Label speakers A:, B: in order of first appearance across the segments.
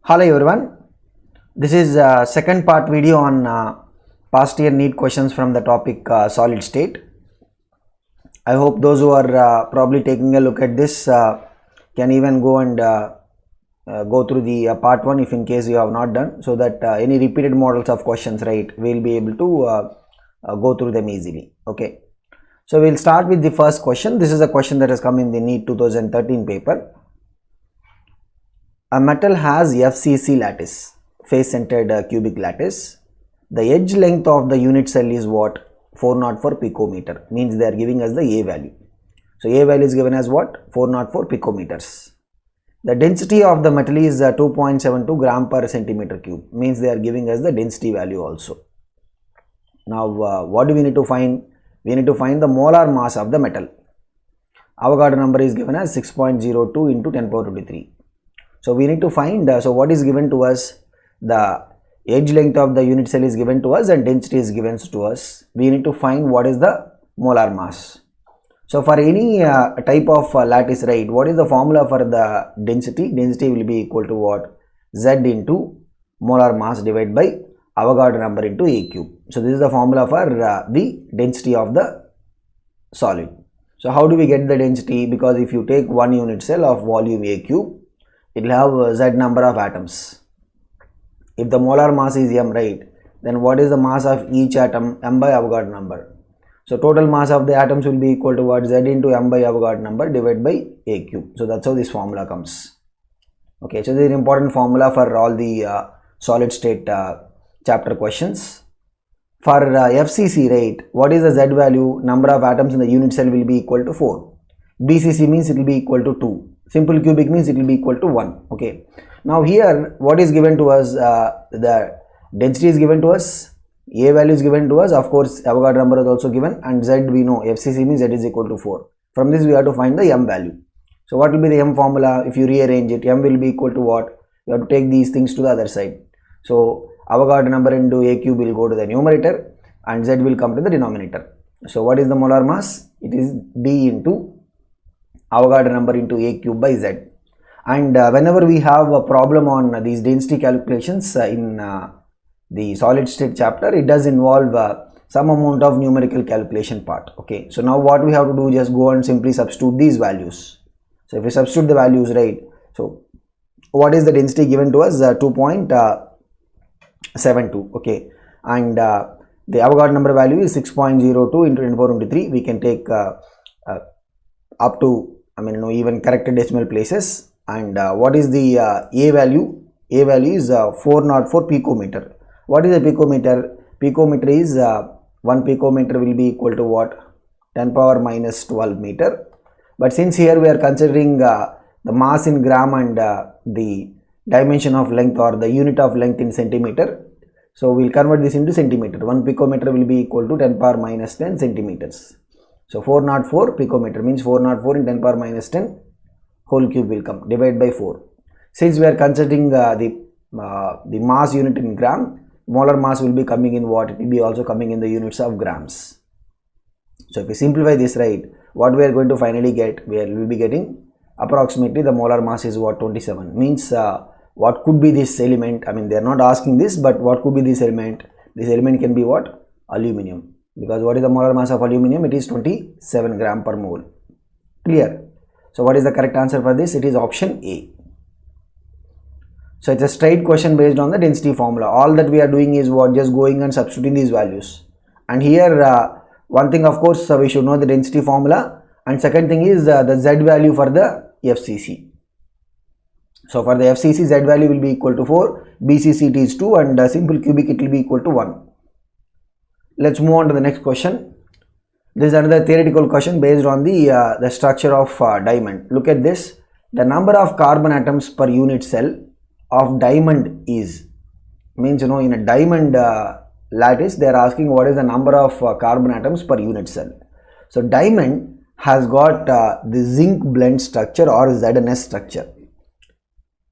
A: Hello everyone, this is second part video on past year NEET questions from the topic solid state. I hope those who are probably taking a look at this can even go and go through the part 1 if in case you have not done, so that any repeated models of questions, right, we will be able to go through them easily. Okay, so we will start with the first question. This is a question that has come in the NEET 2013 paper. A metal has FCC lattice, face-centered cubic lattice. The edge length of the unit cell is what? 404 picometer. Means they are giving us the A value. So A value is given as what? 404 picometers. The density of the metal is 2.72 gram per centimeter cube. Means they are giving us the density value also. Now what do we need to find? We need to find the molar mass of the metal. Avogadro number is given as 6.02 into 10 power 23. So we need to find, so what is given to us? The edge length of the unit cell is given to us and density is given to us. We need to find what is the molar mass. So for any type of lattice, right, what is the formula for the density? Density will be equal to what? Z into molar mass divided by Avogadro number into A cube. So this is the formula for the density of the solid. So how do we get the density? Because if you take one unit cell of volume A cube, it will have Z number of atoms. If the molar mass is M, right, then what is the mass of each atom? M by Avogadro number. So total mass of the atoms will be equal to what? Z into M by Avogadro number divided by A cube. So that's how this formula comes. Okay, so this is an important formula for all the solid state chapter questions. For FCC, right, what is the Z value? Number of atoms in the unit cell will be equal to 4. BCC means it will be equal to 2. Simple cubic means it will be equal to 1. Okay. Now here what is given to us? The density is given to us. A value is given to us. Of course Avogadro number is also given, and Z we know FCC means Z is equal to 4. From this we have to find the M value. So what will be the M formula? If you rearrange it, M will be equal to what? You have to take these things to the other side. So Avogadro number into A cube will go to the numerator and Z will come to the denominator. So what is the molar mass? It is D into Avogadro number into A cube by Z. And whenever we have a problem on these density calculations in the solid state chapter, it does involve some amount of numerical calculation part. Okay, so now what we have to do, just go and simply substitute these values. So if we substitute the values, right, so what is the density given to us? 2.72. okay, and the Avogadro number value is 6.02 into 10 power 23. We can take up to, even corrected decimal places. And what is the A value? A value is 404 picometer. What is a picometer? Picometer is 1 picometer will be equal to what? 10 power minus 12 meter. But since here we are considering the mass in gram and the dimension of length or the unit of length in centimeter, so we will convert this into centimeter. 1 picometer will be equal to 10 power minus 10 centimeters. So 404 picometer means 404 in 10 power minus 10 whole cube will come, divide by 4. Since we are considering the mass unit in gram, molar mass will be coming in what? It will be also coming in the units of grams. So if we simplify this, right, what we are going to finally get, we will be getting approximately the molar mass is what? 27. Means what could be this element? They are not asking this, but what could be this element? This element can be what? Aluminum. Because what is the molar mass of aluminum? It is 27 gram per mole. Clear? So what is the correct answer for this? It is option A. So it's a straight question based on the density formula. All that we are doing is what? Just going and substituting these values. And here one thing, of course, we should know the density formula, and second thing is the Z value for the FCC. So for the FCC, Z value will be equal to 4, BCC it is 2, and simple cubic it will be equal to 1. Let's move on to the next question. This is another theoretical question based on the structure of diamond. Look at this. The number of carbon atoms per unit cell of diamond is, means in a diamond lattice they are asking what is the number of carbon atoms per unit cell. So diamond has got the zinc blende structure or ZNS structure.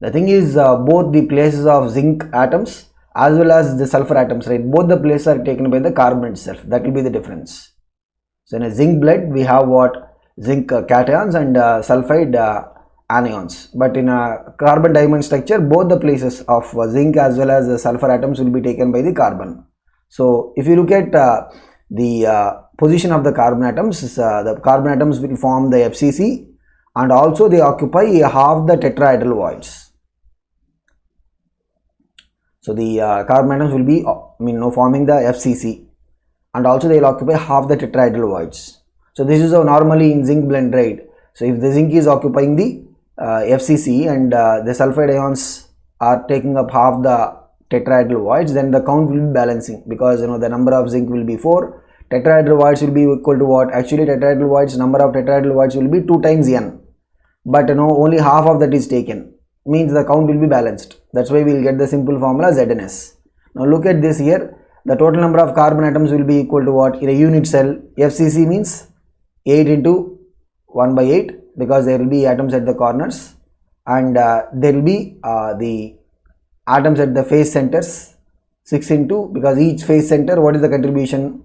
A: The thing is both the places of zinc atoms as well as the sulfur atoms, right, both the places are taken by the carbon itself. That will be the difference. So in a zinc blende we have what? Zinc cations and sulfide anions. But in a carbon diamond structure, both the places of zinc as well as the sulfur atoms will be taken by the carbon. So if you look at the position of the carbon atoms, the carbon atoms will form the FCC, and also they occupy half the tetrahedral voids. So the carbon atoms will be forming the FCC, and also they will occupy half the tetrahedral voids. So this is how normally in zinc blende, right? So if the zinc is occupying the FCC and the sulfide ions are taking up half the tetrahedral voids, then the count will be balancing, because the number of zinc will be 4, tetrahedral voids will be equal to what? Actually tetrahedral voids, number of tetrahedral voids will be 2 times n, but only half of that is taken, means the count will be balanced. That's why we will get the simple formula ZnS. Now look at this here, the total number of carbon atoms will be equal to what? In a unit cell, FCC means 8 into 1 by 8, because there will be atoms at the corners, and there will be the atoms at the phase centers, 6 into, because each phase center, what is the contribution?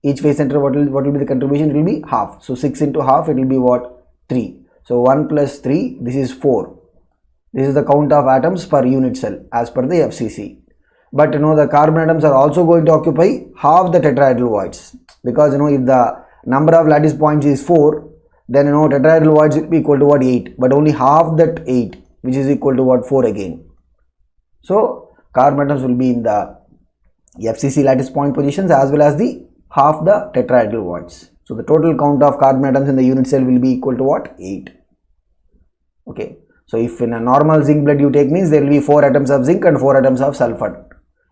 A: Each phase center, what will be the contribution? It will be half. So 6 into half, it will be what? 3. So 1 plus 3, this is 4. This is the count of atoms per unit cell as per the FCC. But the carbon atoms are also going to occupy half the tetrahedral voids, because if the number of lattice points is 4, then tetrahedral voids will be equal to what? 8, but only half that 8, which is equal to what? 4 again. So carbon atoms will be in the FCC lattice point positions as well as the half the tetrahedral voids. So the total count of carbon atoms in the unit cell will be equal to what? 8. Okay. So if in a normal zinc blende you take, means there will be 4 atoms of zinc and 4 atoms of sulfur.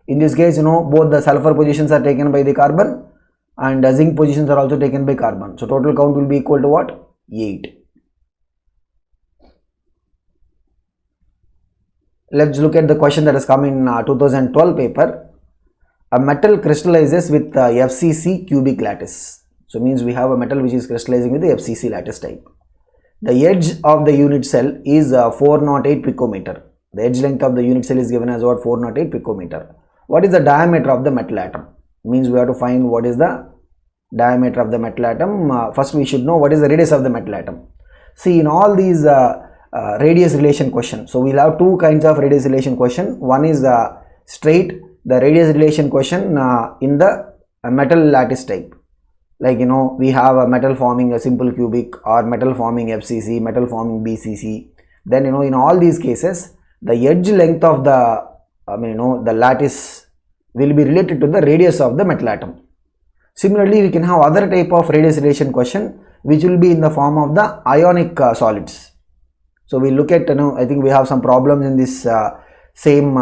A: In this case, both the sulfur positions are taken by the carbon, and the zinc positions are also taken by carbon. So total count will be equal to what? 8. Let's look at the question that has come in 2012 paper. A metal crystallizes with FCC cubic lattice. So means we have a metal which is crystallizing with the FCC lattice type. The edge of the unit cell is 408 picometer. The edge length of the unit cell is given as what? 408 picometer. What is the diameter of the metal atom? Means we have to find what is the diameter of the metal atom. First we should know what is the radius of the metal atom. See, in all these radius relation question, so we'll have 2 kinds of radius relation question. One is straight, the radius relation question in the metal lattice type. Like we have a metal forming a simple cubic, or metal forming FCC, metal forming BCC. Then in all these cases, the edge length of the the lattice will be related to the radius of the metal atom. Similarly, we can have other type of radius relation question which will be in the form of the ionic solids. So we look at I think we have some problems in this same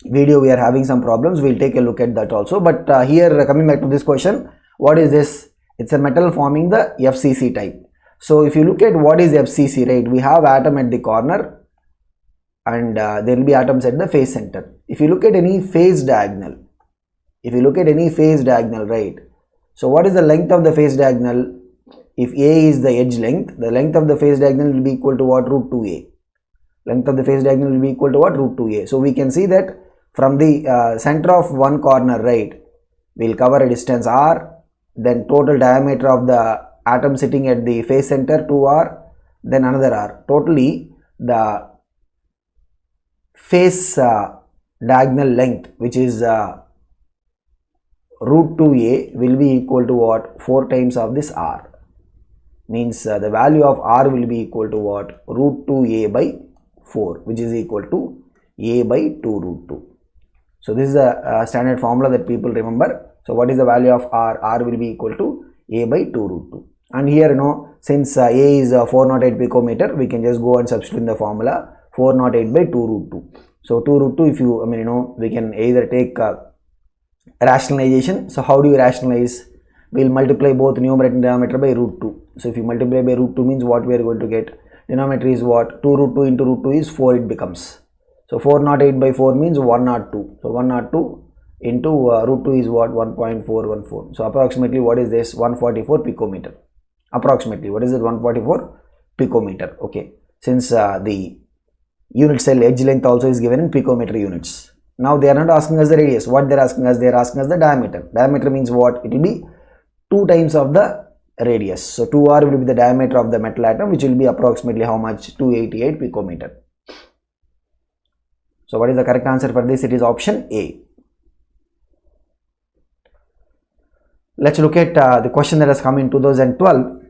A: video. We are having some problems. We'll take a look at that also. But here, coming back to this question, what is this? It's a metal forming the FCC type. So if you look at what is FCC, right, we have atom at the corner, and there will be atoms at the phase center. If you look at any phase diagonal, right, so what is the length of the phase diagonal? If A is the edge length, the length of the phase diagonal will be equal to what? Root 2A. Length of the phase diagonal will be equal to what? Root 2A. So we can see that from the center of one corner, right, we'll cover a distance r, then total diameter of the atom sitting at the phase center 2r, then another r. Totally the phase diagonal length, which is root 2a, will be equal to what? 4 times of this r. Means the value of r will be equal to what? Root 2a by 4, which is equal to a by 2 root 2. So this is a standard formula that people remember. So what is the value of r? R will be equal to a by 2 root 2. And here since a is 408 picometer, we can just go and substitute in the formula 408 by 2 root 2. So 2 root 2, if you we can either take rationalization. So how do you rationalize? We will multiply both numerator and denominator by root 2. So if you multiply by root 2 means what we are going to get? Denominator is what? 2 root 2 into root 2 is 4 it becomes. So 408 by 4 means 102. So 102 into root 2 is what? 1.414. So approximately what is this? 144 picometer. Approximately what is it? 144 picometer. Okay. Since the unit cell edge length also is given in picometer units. Now they are not asking us the radius. What they are asking us? They are asking us the diameter. Diameter means what? It will be 2 times of the radius. So 2r will be the diameter of the metal atom, which will be approximately how much? 288 picometer. So what is the correct answer for this? It is option A. Let's look at the question that has come in 2012.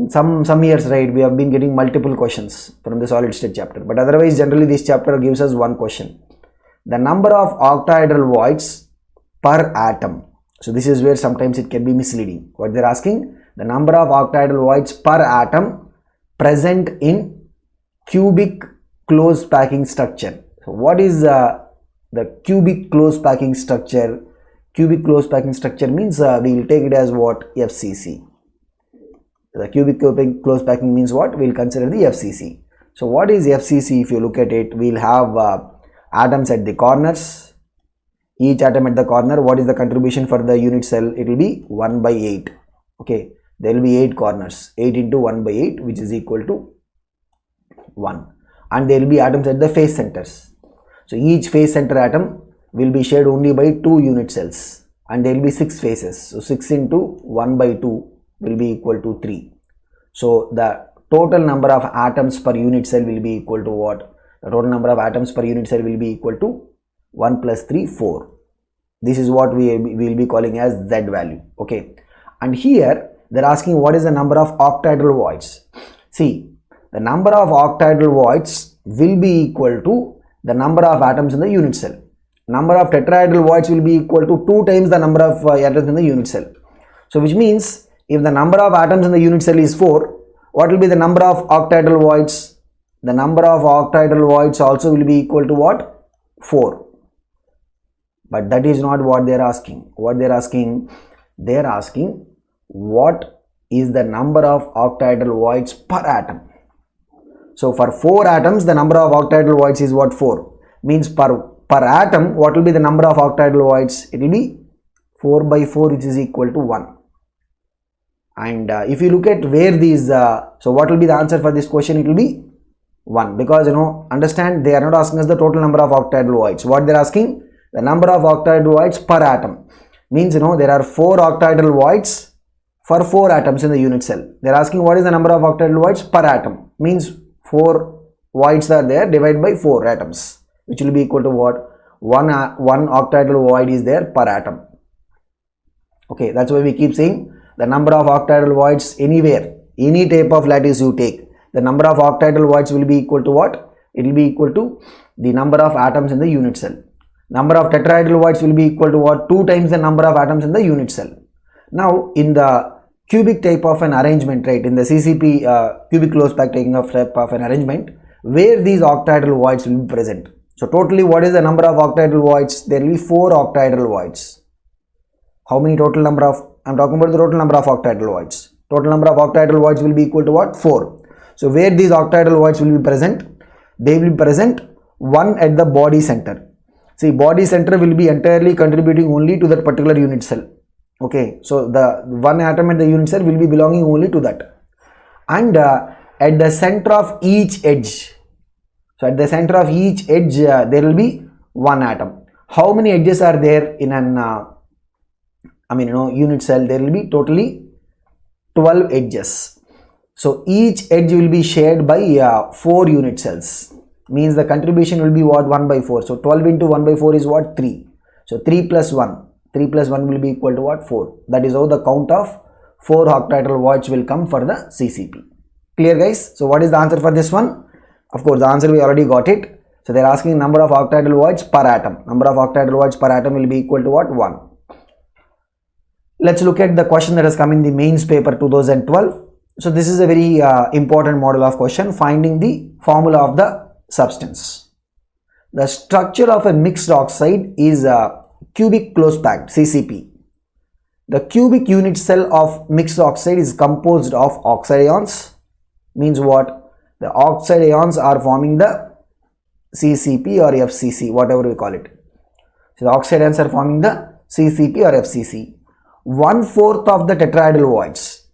A: Some years, right, we have been getting multiple questions from the solid state chapter, but otherwise generally this chapter gives us one question. The number of octahedral voids per atom. So this is where sometimes it can be misleading. What they're asking, the number of octahedral voids per atom present in cubic close packing structure. So what is the cubic close packing structure? Cubic close packing structure means we will take it as what? FCC. The cubic close packing means what? We will consider the FCC. So what is FCC? If you look at it, we will have atoms at the corners. Each atom at the corner, what is the contribution for the unit cell? It will be 1 by 8. Okay, there will be 8 corners. 8 into 1 by 8, which is equal to 1. And there will be atoms at the face centers. So each face center atom will be shared only by 2 unit cells, and there will be 6 faces. So 6 into 1 by 2 will be equal to 3. So the total number of atoms per unit cell will be equal to what? The total number of atoms per unit cell will be equal to 1 plus 3, 4. This is what we will be calling as Z value. Okay, and here they are asking what is the number of octahedral voids. See, the number of octahedral voids will be equal to the number of atoms in the unit cell. Number of tetrahedral voids will be equal to 2 times the number of atoms in the unit cell. So which means if the number of atoms in the unit cell is 4, what will be the number of octahedral voids? The number of octahedral voids also will be equal to what? 4. But that is not what they are asking. What they are asking? They are asking what is the number of octahedral voids per atom. So for 4 atoms, the number of octahedral voids is what? 4. Means per atom, what will be the number of octahedral voids? It will be 4 by 4, which is equal to 1. And if you look at where these, so what will be the answer for this question? It will be 1, because understand, they are not asking us the total number of octahedral voids. What they are asking? The number of octahedral voids per atom. Means there are 4 octahedral voids for 4 atoms in the unit cell. They are asking what is the number of octahedral voids per atom. Means 4 voids are there divided by 4 atoms, which will be equal to what? 1 octahedral void is there per atom. Okay, that's why we keep saying the number of octahedral voids anywhere, any type of lattice you take, the number of octahedral voids will be equal to what? It will be equal to the number of atoms in the unit cell. Number of tetrahedral voids will be equal to what? 2 times the number of atoms in the unit cell. Now in the cubic type of an arrangement, right, in the CCP cubic close packing of type of an arrangement, where these octahedral voids will be present. So totally what is the number of octahedral voids? There will be 4 octahedral voids. How many total number of, I am talking about the total number of octahedral voids. Total number of octahedral voids will be equal to what? 4. So where these octahedral voids will be present? They will be present 1 at the body center. See, body center will be entirely contributing only to that particular unit cell. Okay, so the 1 atom at the unit cell will be belonging only to that. And at the center of each edge, so at the center of each edge there will be 1 atom. How many edges are there in an unit cell? There will be totally 12 edges. So each edge will be shared by 4 unit cells. Means the contribution will be what? 1 by 4. So 12 into 1 by 4 is what? 3. So 3 plus 1. 3 plus 1 will be equal to what? 4. That is how the count of 4 octahedral voids will come for the CCP. Clear, guys? So what is the answer for this one? Of course, the answer we already got it. So they are asking number of octahedral voids per atom. Number of octahedral voids per atom will be equal to what? 1. Let's look at the question that has come in the mains paper 2012. So this is a very important model of question, finding the formula of the substance. The structure of a mixed oxide is a cubic close packed CCP. The cubic unit cell of mixed oxide is composed of oxide ions. Means what? The oxide ions are forming the CCP or FCC, whatever we call it. So the oxide ions are forming the CCP or FCC. 1/4 of the tetrahedral voids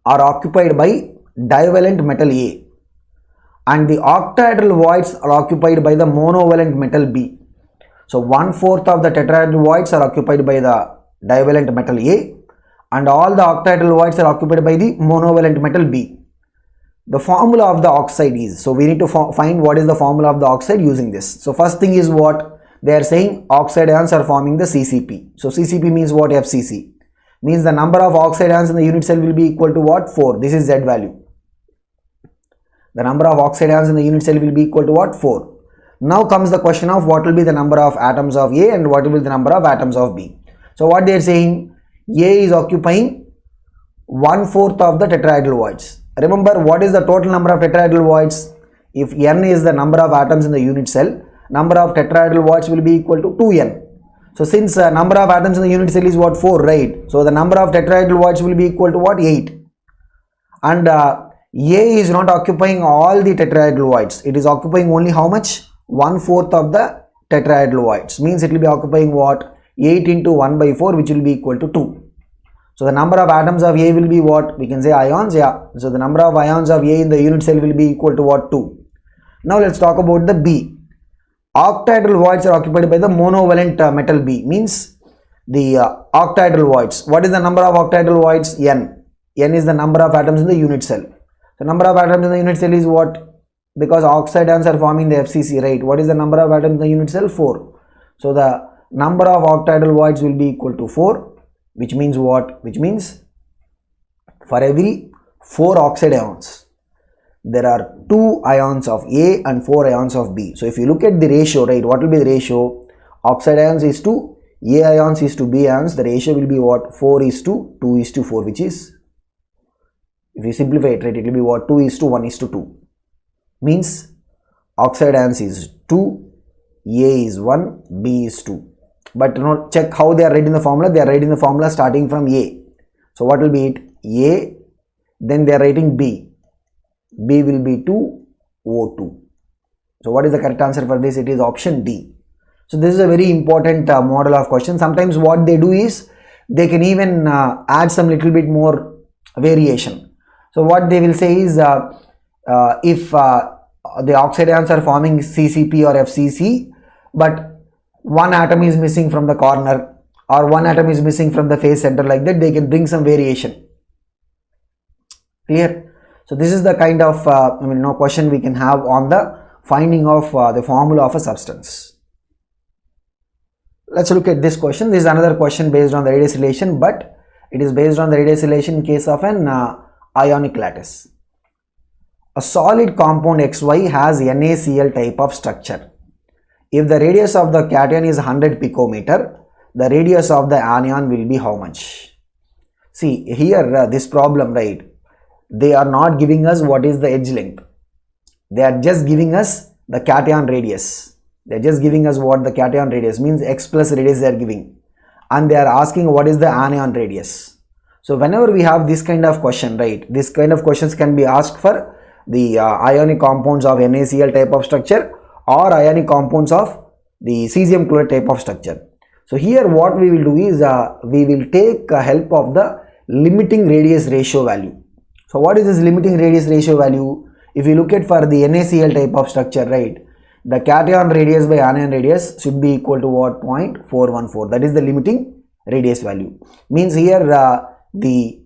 A: are occupied by divalent metal A, and the octahedral voids are occupied by the monovalent metal B. So 1/4 of the tetrahedral voids are occupied by the divalent metal A, and all the octahedral voids are occupied by the monovalent metal B. The formula of the oxide is, so we need to find what is the formula of the oxide using this. So first thing is what they are saying, oxide ions are forming the CCP. So CCP means what? FCC. Means the number of oxide ions in the unit cell will be equal to what? 4. This is Z value. The number of oxide ions in the unit cell will be equal to what? 4. Now comes the question of what will be the number of atoms of A and what will be the number of atoms of B. So what they are saying, A is occupying 1/4 of the tetrahedral voids. Remember, what is the total number of tetrahedral voids? If n is the number of atoms in the unit cell, number of tetrahedral voids will be equal to 2n. So since number of atoms in the unit cell is what? 4, right? So the number of tetrahedral voids will be equal to what? 8. And A is not occupying all the tetrahedral voids. It is occupying only how much? 1/4 of the tetrahedral voids. Means it will be occupying what? 8 into 1/4, which will be equal to 2. So the number of atoms of A will be what? We can say ions, yeah. So the number of ions of A in the unit cell will be equal to what? 2. Now let's talk about the B. Octahedral voids are occupied by the monovalent metal B. Means the octahedral voids. What is the number of octahedral voids? N. N is the number of atoms in the unit cell. The number of atoms in the unit cell is what? Because oxide ions are forming the FCC, right? What is the number of atoms in the unit cell? 4. So the number of octahedral voids will be equal to 4, which means what? Which means for every 4 oxide ions, there are 2 ions of A and 4 ions of B. So if you look at the ratio, right, what will be the ratio? Oxide ions is to A ions is to B ions. The ratio will be what? 4 is to 2 is to 4, which is, if you simplify it, right, it will be what? 2 is to 1 is to 2. Means oxide ions is 2, A is 1, B is 2. But check how they are writing the formula. They are writing the formula starting from A. So what will be it? A, then they are writing B. B will be 2, O2. So what is the correct answer for this? It is option D. So this is a very important model of question. Sometimes what they do is they can even add some little bit more variation. So what they will say is if the oxide ions are forming CCP or FCC, but one atom is missing from the corner or one atom is missing from the phase center, like that, they can bring some variation. Clear? So this is the kind of question we can have on the finding of the formula of a substance. Let's look at this question. This is another question based on the radius relation, but it is based on the radius relation in case of an ionic lattice. A solid compound XY has NaCl type of structure. If the radius of the cation is 100 picometer, the radius of the anion will be how much? See here, this problem, right? They are not giving us what is the edge length. They are just giving us the cation radius. They are just giving us what the cation radius means, x plus radius they are giving. And they are asking what is the anion radius. So whenever we have this kind of question, right, this kind of questions can be asked for the ionic compounds of NaCl type of structure or ionic compounds of the cesium chloride type of structure. So here what we will do is we will take help of the limiting radius ratio value. So what is this limiting radius ratio value? If you look at for the NaCl type of structure, right, the cation radius by anion radius should be equal to what? 0.414. That is the limiting radius value. Means here the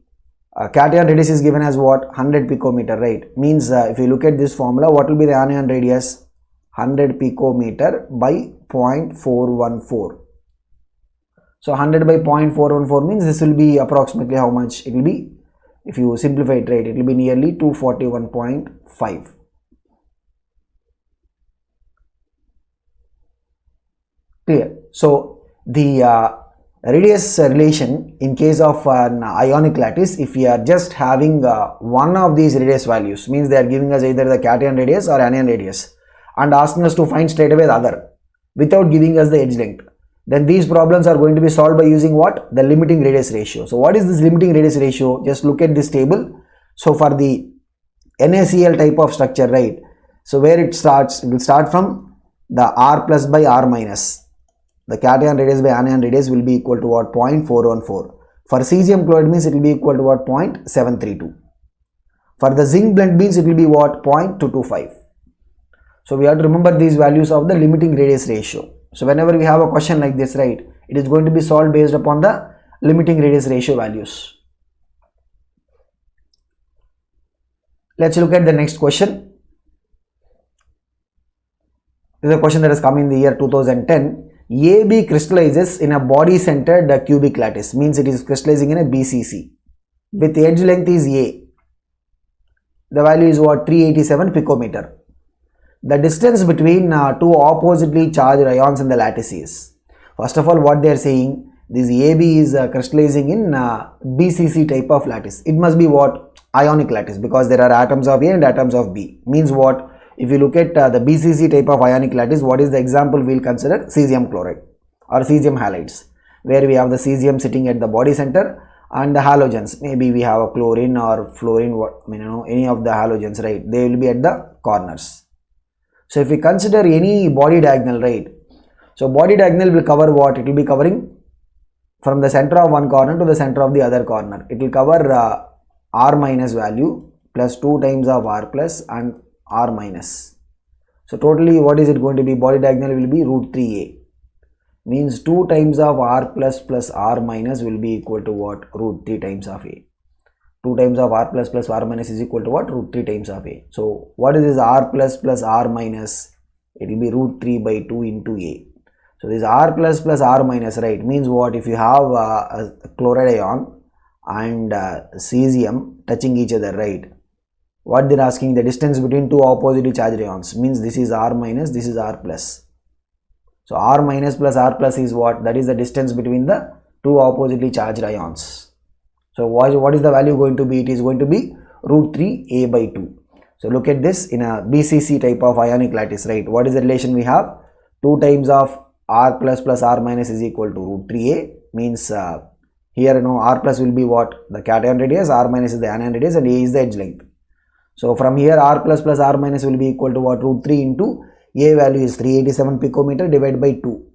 A: cation radius is given as what? 100 picometer, right? Means if you look at this formula, what will be the anion radius? 100 picometer by 0.414. So 100 by 0.414 means this will be approximately how much? It will be, if you simplify it, right, it will be nearly 241.5. Clear? So the radius relation in case of an ionic lattice, if we are just having one of these radius values, means they are giving us either the cation radius or anion radius and asking us to find straight away the other without giving us the edge length, then these problems are going to be solved by using what? The limiting radius ratio. So what is this limiting radius ratio? Just look at this table. So for the NaCl type of structure, right, so where it starts, it will start from the R plus by R minus. The cation radius by anion radius will be equal to what? 0.414. For cesium chloride means it will be equal to what? 0.732. For the zinc blende means it will be what? 0.225. So we have to remember these values of the limiting radius ratio. So whenever we have a question like this, right, it is going to be solved based upon the limiting radius ratio values. Let's look at the next question. This is a question that has come in the year 2010. AB crystallizes in a body-centered cubic lattice, means it is crystallizing in a BCC. With edge length is A. The value is what? 387 picometer. The distance between two oppositely charged ions in the lattice is. First of all, what they are saying, this AB is crystallizing in BCC type of lattice. It must be what? Ionic lattice, because there are atoms of A and atoms of B. Means what? If you look at the BCC type of ionic lattice, what is the example we will consider? Cesium chloride or cesium halides, where we have the cesium sitting at the body center and the halogens. Maybe we have a chlorine or fluorine, any of the halogens, right? They will be at the corners. So if we consider any body diagonal, right? So body diagonal will cover what? It will be covering from the center of one corner to the center of the other corner. It will cover R minus value plus 2 times of R plus and R minus. So totally what is it going to be? Body diagonal will be root 3A. Means 2 times of R plus R minus will be equal to what? Root 3 times of A. 2 times of R plus R minus is equal to what? Root 3 times of A. So what is this R plus R minus? It will be root 3 by 2 into A. So this R plus R minus, right, means what? If you have a chloride ion and cesium touching each other, right, what they're asking, the distance between two oppositely charged ions, means this is R minus, this is R plus. So R minus plus R plus is what? That is the distance between the two oppositely charged ions. So what is the value going to be? It is going to be root 3 A by 2. So look at this in a BCC type of ionic lattice, right? What is the relation we have? 2 times of R plus R minus is equal to root 3A, means here R plus will be what? The cation radius, R minus is the anion radius and A is the edge length. So from here R plus R minus will be equal to what? Root 3 into A value is 387 picometer divided by 2.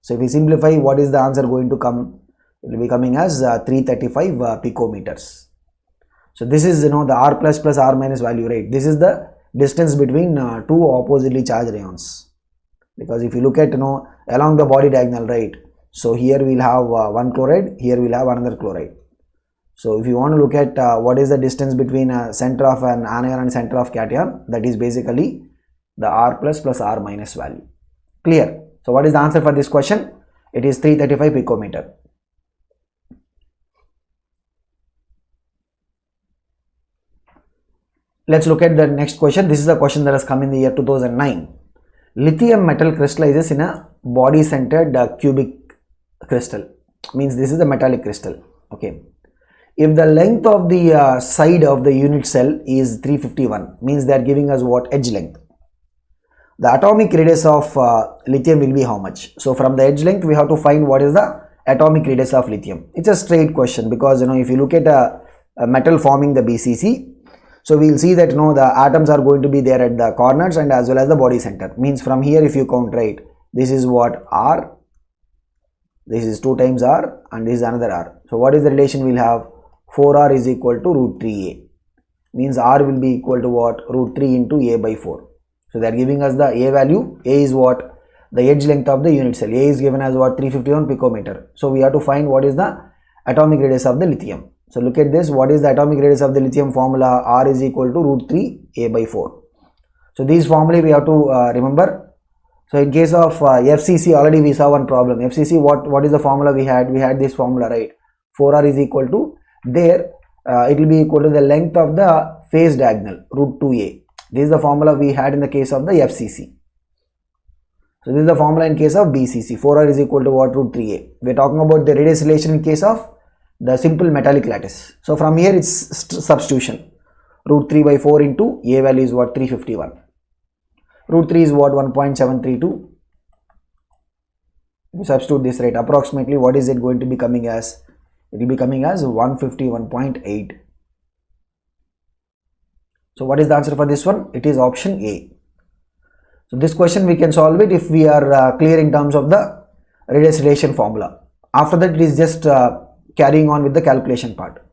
A: So if we simplify, what is the answer going to come? It will be coming as 335 picometers. So this is the R plus R minus value, right? This is the distance between two oppositely charged ions. Because if you look at along the body diagonal, right? So here we'll have one chloride, here we'll have another chloride. So if you want to look at what is the distance between center of an anion and center of cation, that is basically the R plus R minus value. Clear? So what is the answer for this question? It is 335 picometer. Let's look at the next question. This is a question that has come in the year 2009. Lithium metal crystallizes in a body centered cubic crystal. Means this is a metallic crystal. Okay. If the length of the side of the unit cell is 351, means they are giving us what? Edge length. The atomic radius of lithium will be how much? So from the edge length we have to find what is the atomic radius of lithium. It's a straight question, because if you look at a metal forming the BCC, so we will see that the atoms are going to be there at the corners and as well as the body center. Means from here if you count, right, this is what? R, this is 2 times R and this is another R. So what is the relation we'll have? 4R is equal to root 3A. Means R will be equal to what? Root 3 into A by 4. So they are giving us the A value. A is what? The edge length of the unit cell. A is given as what? 351 picometer. So we have to find what is the atomic radius of the lithium. So look at this. What is the atomic radius of the lithium formula? R is equal to root 3 A by 4. So these formulae we have to remember. So in case of FCC, already we saw one problem. FCC, what is the formula we had? We had this formula, right? 4R is equal to, there it will be equal to the length of the phase diagonal, root 2A. This is the formula we had in the case of the FCC. So this is the formula in case of BCC. 4R is equal to what? Root 3A. We are talking about the radius relation in case of the simple metallic lattice. So from here it's substitution. Root 3 by 4 into A value is what? 351. Root 3 is what? 1.732. You substitute this, right? Approximately what is it going to be coming as? It will be coming as 151.8. So what is the answer for this one? It is option A. So this question we can solve it if we are clear in terms of the radius relation formula. After that it is just carrying on with the calculation part.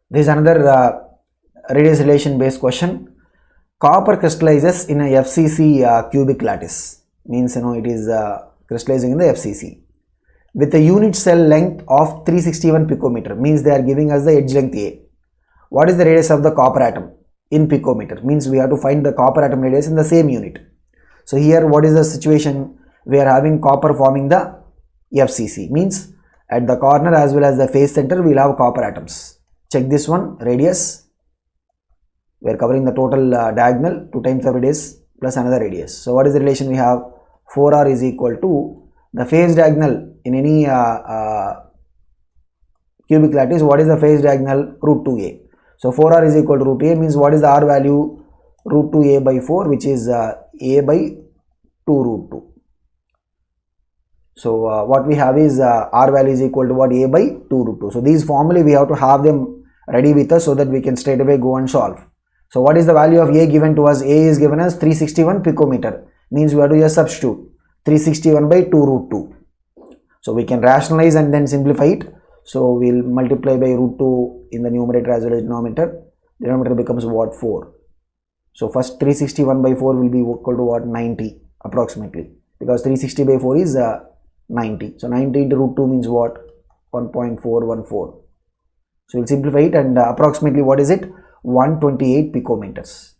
A: This is another radius relation based question. Copper crystallizes in a FCC cubic lattice. means it is crystallizing in the FCC. With a unit cell length of 361 picometer, means they are giving us the edge length A. What is the radius of the copper atom in picometer? Means we have to find the copper atom radius in the same unit. So here what is the situation? We are having copper forming the FCC, means at the corner as well as the face center we will have copper atoms. Check this one, radius. We are covering the total diagonal, 2 times the radius plus another radius. So what is the relation we have? 4r is equal to the phase diagonal in any cubic lattice. What is the phase diagonal? Root 2a. So 4r is equal to root a, means what is the r value? Root 2a by 4, which is a by 2 root 2. So what we have is r value is equal to what? A by 2 root 2. So these formulae we have to have them ready with us so that we can straight away go and solve. So what is the value of A given to us? A is given as 361 picometer, means we have to just substitute 361 by 2 root 2. So we can rationalize and then simplify it. So we'll multiply by root 2 in the numerator as well as denominator. Denominator becomes what? 4. So first 361 by 4 will be equal to what? 90 approximately, because 360 by 4 is 90. So 90 into root 2 means what? 1.414. So we'll simplify it and approximately what is it? 128 picometers.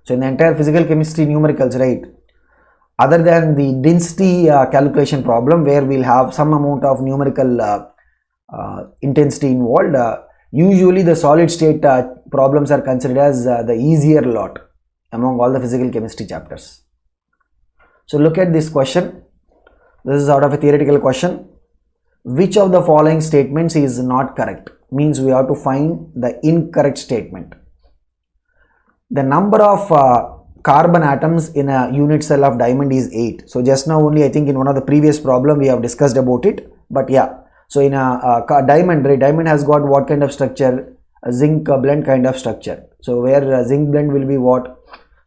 A: So in the entire physical chemistry numericals, right, other than the density calculation problem where we'll have some amount of numerical intensity involved, usually the solid state problems are considered as the easier lot among all the physical chemistry chapters. So look at this question. This is out of a theoretical question. Which of the following statements is not correct? Means we have to find the incorrect statement. The number of carbon atoms in a unit cell of diamond is 8. So just now only I think in one of the previous problem we have discussed about it. But yeah, so in a diamond, right, diamond has got what kind of structure? A zinc blend kind of structure. So where zinc blend will be what?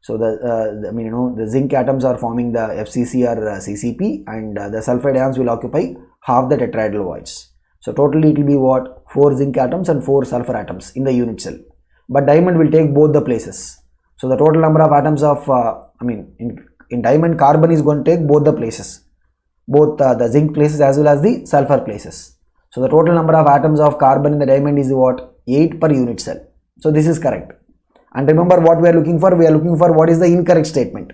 A: So the zinc atoms are forming the FCC or CCP, and the sulfide ions will occupy half the tetrahedral voids. So totally it will be what? 4 zinc atoms and 4 sulfur atoms in the unit cell. But diamond will take both the places. So the total number of atoms of in diamond, carbon is going to take both the places, both the zinc places as well as the sulfur places. So the total number of atoms of carbon in the diamond is what? 8 per unit cell. So this is correct. And remember what we are looking for? We are looking for what is the incorrect statement.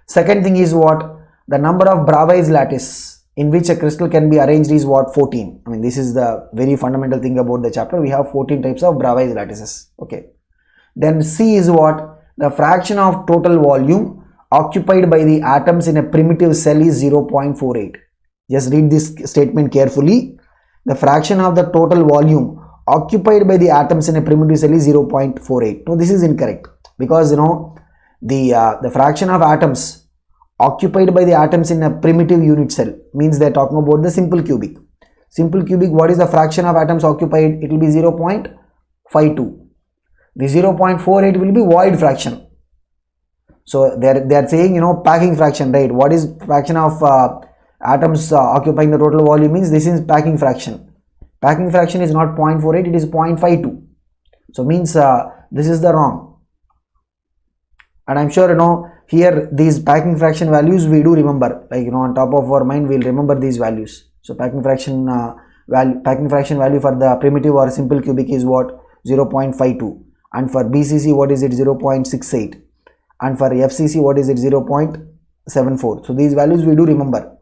A: Second thing is what? The number of Bravais lattice in which a crystal can be arranged is what? 14. I mean, this is the very fundamental thing about the chapter. We have 14 types of Bravais lattices. Okay. Then C is what? The fraction of total volume occupied by the atoms in a primitive cell is 0.48. Just read this statement carefully. The fraction of the total volume occupied by the atoms in a primitive cell is 0.48. No, this is incorrect, because the fraction of atoms occupied by the atoms in a primitive unit cell means they are talking about the simple cubic. Simple cubic, what is the fraction of atoms occupied? It will be 0.52. The 0.48 will be void fraction. So they are saying packing fraction, right? What is fraction of atoms occupying the total volume means this is packing fraction. Packing fraction is not 0.48, it is 0.52. So means this is the wrong. And I'm sure here these packing fraction values we do remember, like on top of our mind we'll remember these values. So packing fraction value for the primitive or simple cubic is what? 0.52, and for BCC what is it? 0.68, and for FCC what is it? 0.74. So these values we do remember.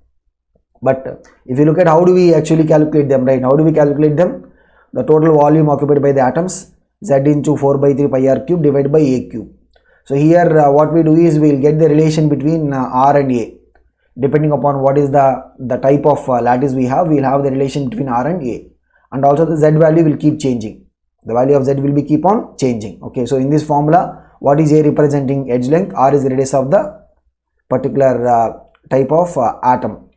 A: But if you look at how do we actually calculate them, right? How do we calculate them? The total volume occupied by the atoms, Z into 4 by 3 pi r cube divided by a cube. So here what we do is we will get the relation between R and A. Depending upon what is the type of lattice we have, we will have the relation between R and A. And also the Z value will keep changing. The value of Z will be keep on changing. Okay, so in this formula, what is A representing? Edge length, R is the radius of the particular type of atom.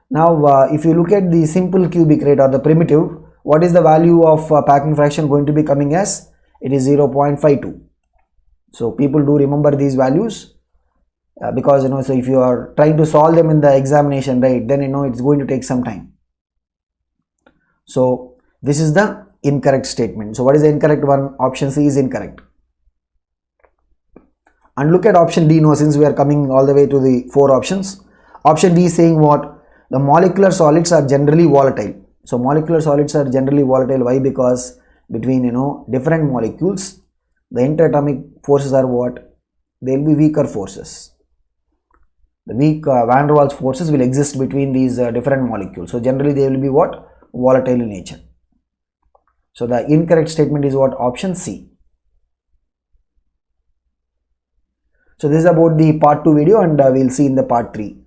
A: Now if you look at the simple cubic, right, or the primitive, what is the value of packing fraction going to be coming as? It is 0.52. So people do remember these values because so if you are trying to solve them in the examination, right, then it's going to take some time. So this is the incorrect statement. So what is the incorrect one? Option C is incorrect. And look at option D now, since we are coming all the way to the 4 options. Option D is saying what? The molecular solids are generally volatile. So molecular solids are generally volatile. Why? Because between different molecules, the interatomic forces are what? They will be weaker forces. The weak van der Waals forces will exist between these different molecules. So generally they will be what? Volatile in nature. So the incorrect statement is what? Option C. So this is about the part 2 video, and we'll see in the part 3.